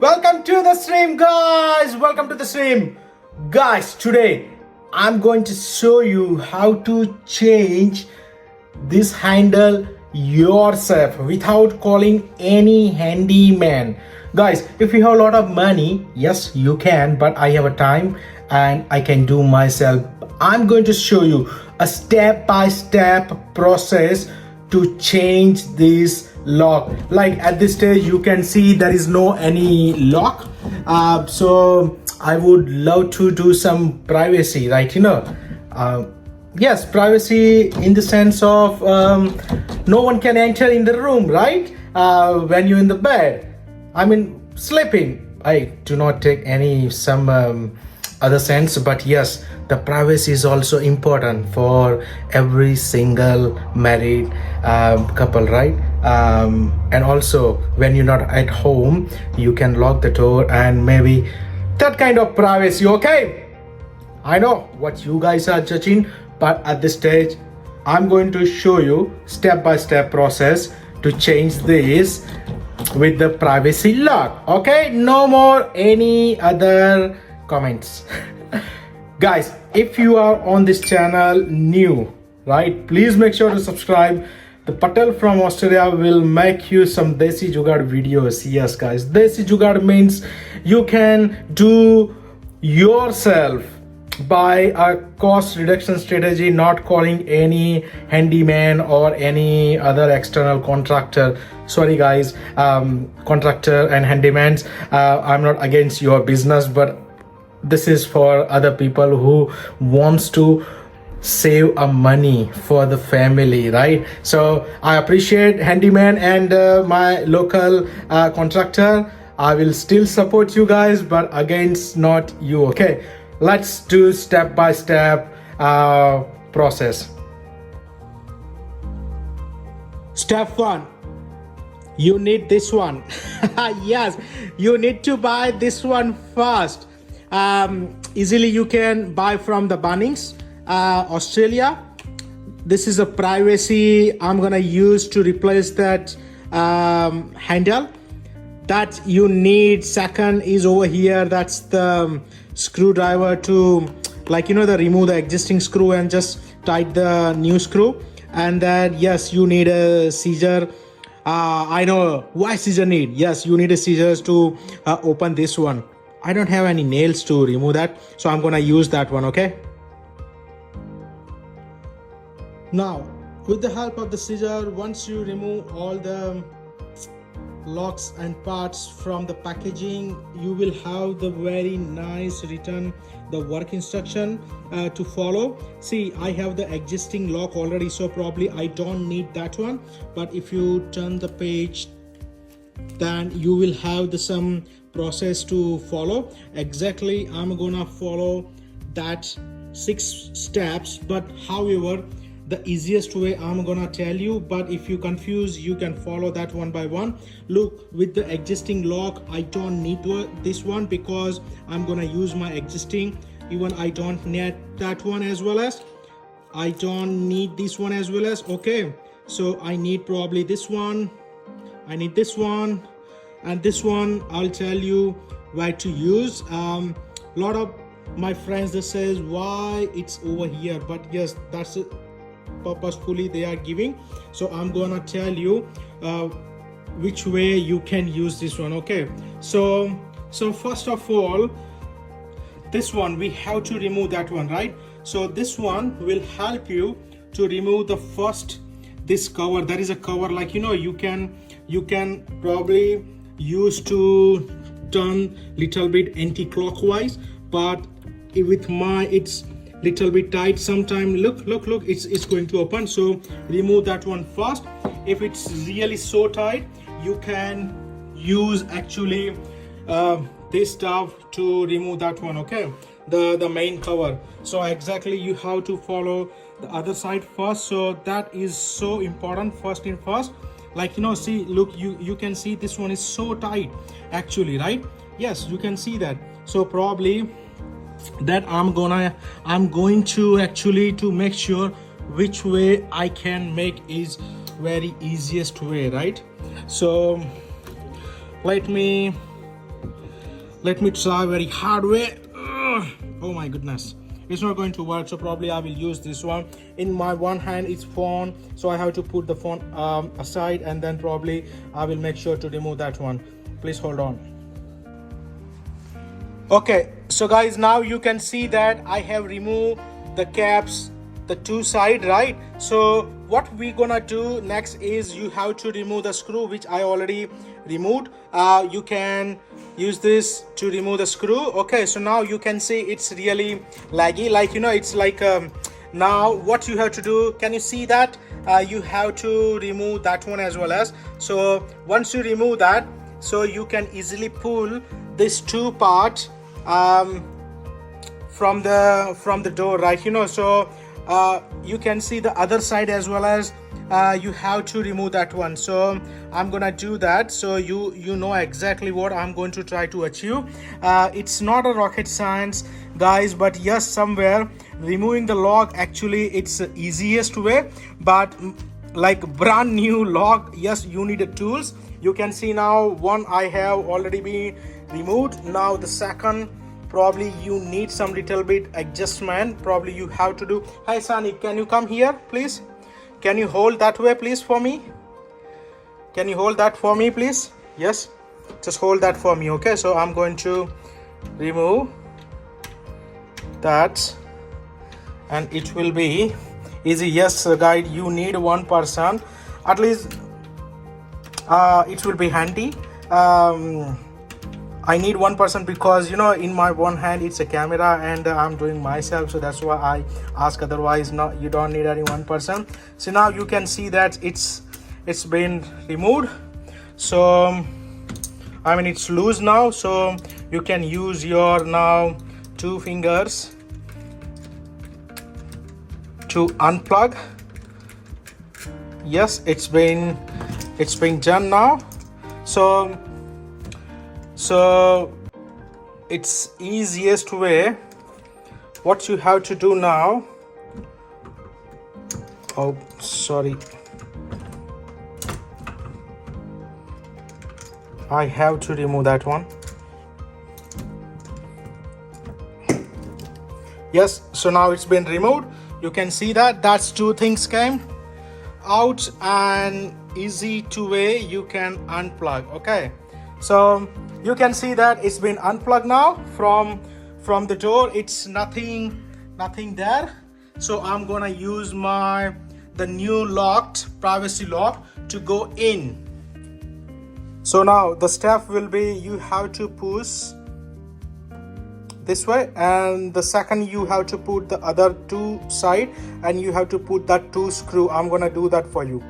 Welcome to the stream, guys. Welcome to the stream, guys. Today I'm going to show you how to change this handle yourself without calling any handyman. Guys, if you have a lot of money, yes, you can, but I have a time and I can do myself. I'm going to show you a step-by-step process to change this lock. Like at this stage you can see there is no any lock, so I would love to do some privacy, right? Yes, privacy in the sense of no one can enter in the room, right? When you're in the bed, I mean sleeping. I do not take any some other sense, but yes, the privacy is also important for every single married couple, right? And also when you're not at home, you can lock the door and maybe that kind of privacy. Okay, I know what you guys are judging, but at this stage I'm going to show you step-by-step process to change this with the privacy lock. Okay, no more any other comments. Guys, if you are on this channel new, right, please make sure to subscribe. The Patel from Australia will make you some desijugad videos. Yes guys, desijugad means you can do yourself by a cost reduction strategy, not calling any handyman or any other external contractor. Sorry guys, contractor and handymans, I'm not against your business, but this is for other people who wants to save a money for the family, right? So I appreciate handyman and my local contractor. I will still support you guys, but against not you. Okay, let's do step-by-step process. Step 1, you need this one. Yes, you need to buy this one first. Easily you can buy from the Bunnings Australia. This is a privacy I'm gonna use to replace that handle that you need. Second is over here, that's the screwdriver to, like, the remove the existing screw and just tight the new screw. And then yes, you need a scissor. I know why scissor need. Yes, you need a scissors to open this one. I don't have any nails to remove that, so I'm gonna use that one. Okay, now with the help of the scissor, once you remove all the locks and parts from the packaging, you will have the very nice written the work instruction to follow. See, I have the existing lock already, so probably I don't need that one, but if you turn the page, then you will have the some process to follow. Exactly, I'm gonna follow that 6 steps, but however the easiest way I'm gonna tell you, but if you confuse, you can follow that one by one. Look, with the existing lock, I don't need this one because I'm gonna use my existing. Even I don't need that one as well as I don't need this one as well as. Okay, so I need probably this one, I need this one, and this one I'll tell you where to use. A lot of my friends that says why it's over here, but yes, that's it, purposefully they are giving. So I'm gonna tell you which way you can use this one. Okay, so first of all, this one we have to remove that one, right? So this one will help you to remove the first this cover. There is a cover, like you can probably use to turn little bit anti-clockwise, but with my it's little bit tight sometime. Look, it's going to open. So remove that one first. If it's really so tight, you can use actually this stuff to remove that one. Okay, the main cover. So exactly you have to follow the other side first. So that is so important. First in first, like see, look, you can see this one is so tight actually, right? Yes, you can see that. So probably that I'm going to actually to make sure which way I can make is very easiest way, right? So let me Let me try very hard way. Ugh. Oh my goodness, it's not going to work, so probably I will use this one. In my one hand it's phone, so I have to put the phone aside, and then probably I will make sure to remove that one. Please hold on. Okay, so guys, now you can see that I have removed the caps, the two side, right? So what we're gonna do next is you have to remove the screw, which I already removed. You can use this to remove the screw. Okay, so now you can see it's really laggy, like, you know, it's like now what you have to do, can you see that? You have to remove that one as well as. So once you remove that, so you can easily pull this two part from the door, right? You know, so you can see the other side as well as you have to remove that one. So I'm gonna do that, so you know exactly what I'm going to try to achieve. It's not a rocket science, guys, but yes, somewhere removing the lock, actually it's the easiest way. But like brand new lock, yes, you need the tools. You can see now one I have already been removed. Now the second, probably you need some little bit adjustment, probably you have to do. Hi Sunny, can you come here please? Can you hold that way please for me? Can you hold that for me please? Yes, just hold that for me. Okay, so I'm going to remove that and it will be easy. Yes guide, you need one person at least. It will be handy. I need one person because, you know, in my one hand it's a camera and I'm doing myself, so that's why I ask. Otherwise, no, you don't need any one person. So now you can see that it's been removed. So I mean it's loose now, so you can use your now 2 fingers to unplug. Yes, it's been done now. So it's easiest way. What you have to do now, oh sorry, I have to remove that one. Yes, so now it's been removed. You can see that that's 2 things came out, and easy to way you can unplug. Okay, so you can see that it's been unplugged now from the door. It's nothing there. So I'm gonna use the new locked privacy lock to go in. So now the step will be you have to push this way, and the second you have to put the other 2 side, and you have to put that 2 screw. I'm gonna do that for you.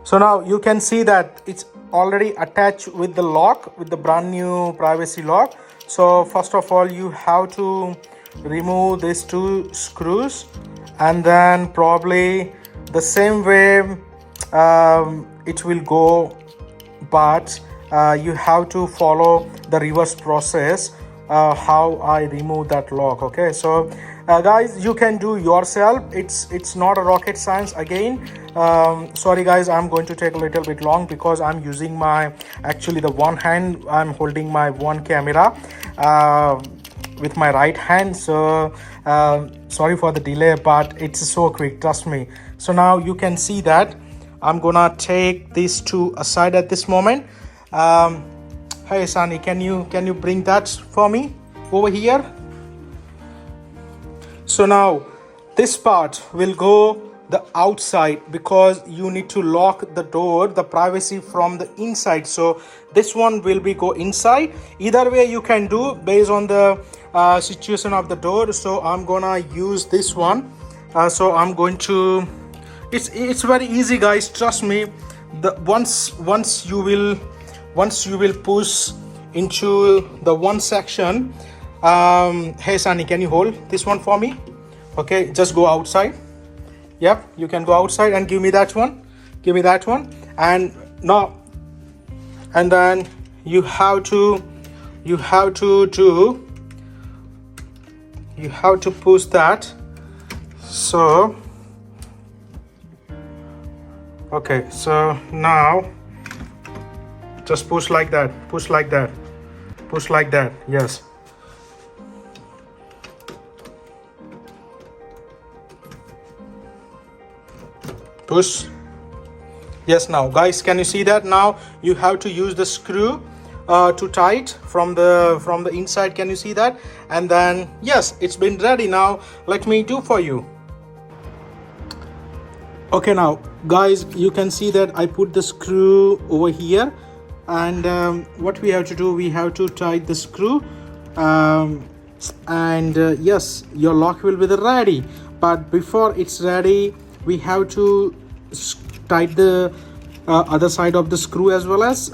So now you can see that it's already attached with the lock, with the brand new privacy lock. So first of all you have to remove these 2 screws, and then probably the same way it will go, but you have to follow the reverse process how I remove that lock. Okay, so guys, you can do yourself. It's not a rocket science again. Sorry guys, I'm going to take a little bit long because I'm using my actually the one hand. I'm holding my one camera with my right hand, so sorry for the delay, but it's so quick, trust me. So now you can see that I'm gonna take these 2 aside at this moment. Hey Sunny, can you bring that for me over here? So now this part will go the outside because you need to lock the door, the privacy from the inside. So this one will be go inside. Either way you can do based on the situation of the door. So I'm gonna use this one. So I'm going to, it's very easy guys, trust me. The once you will push into the one section. Hey Sunny, can you hold this one for me? Okay, just go outside. Yep, you can go outside and give me that one. And now, and then you have to push that. So okay, so now just push like that, push like that. Yes. Push. Yes. Now guys, can you see that? Now you have to use the screw to tight from the inside. Can you see that? And then yes, it's been ready. Now let me do for you. Okay, now guys, you can see that I put the screw over here, and what we have to do, we have to tight the screw, and yes, your lock will be ready. But before it's ready, we have to tight the other side of the screw as well. As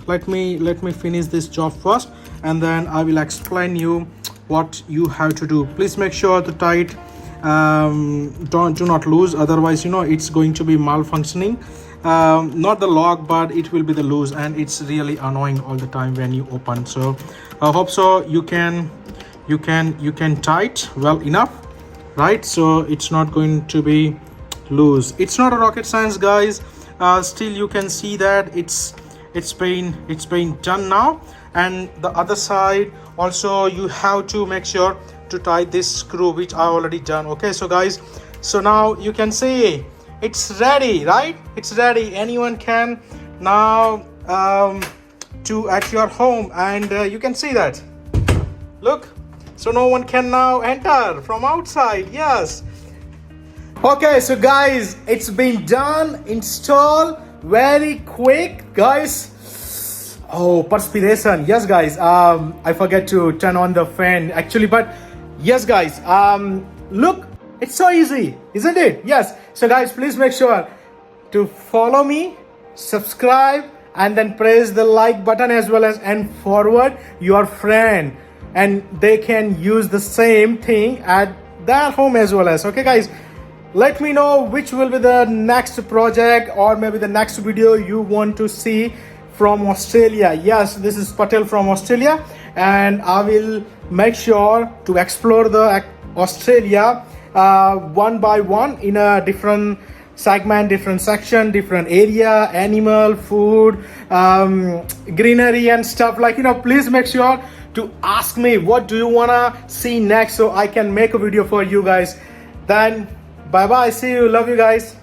let me finish this job first, and then I will explain you what you have to do. Please make sure to tight, do not lose, otherwise it's going to be malfunctioning. Not the lock, but it will be the loose, and it's really annoying all the time when you open. So I hope so you can tight well enough, right? So it's not going to be loose. It's not a rocket science, guys. Still you can see that it's been done now. And the other side also, you have to make sure to tie this screw, which I already done. Okay, so guys, so now you can see it's ready, right? It's ready. Anyone can now to at your home, and you can see that. Look, so no one can now enter from outside. Yes. Okay, so guys, it's been done. Install very quick, guys. Oh, perspiration. Yes, guys, I forget to turn on the fan actually, but yes, guys, look, it's so easy, isn't it? Yes. So guys, please make sure to follow me, subscribe, and then press the like button as well as, and forward your friend, and they can use the same thing at their home as well as. Okay, guys, let me know which will be the next project or maybe the next video you want to see from Australia. Yes, this is Patel from Australia, and I will make sure to explore the Australia one by one in a different segment, different section, different area, animal, food, greenery and stuff, like please make sure to ask me what do you wanna see next, so I can make a video for you guys. Then bye bye, see you, love you guys.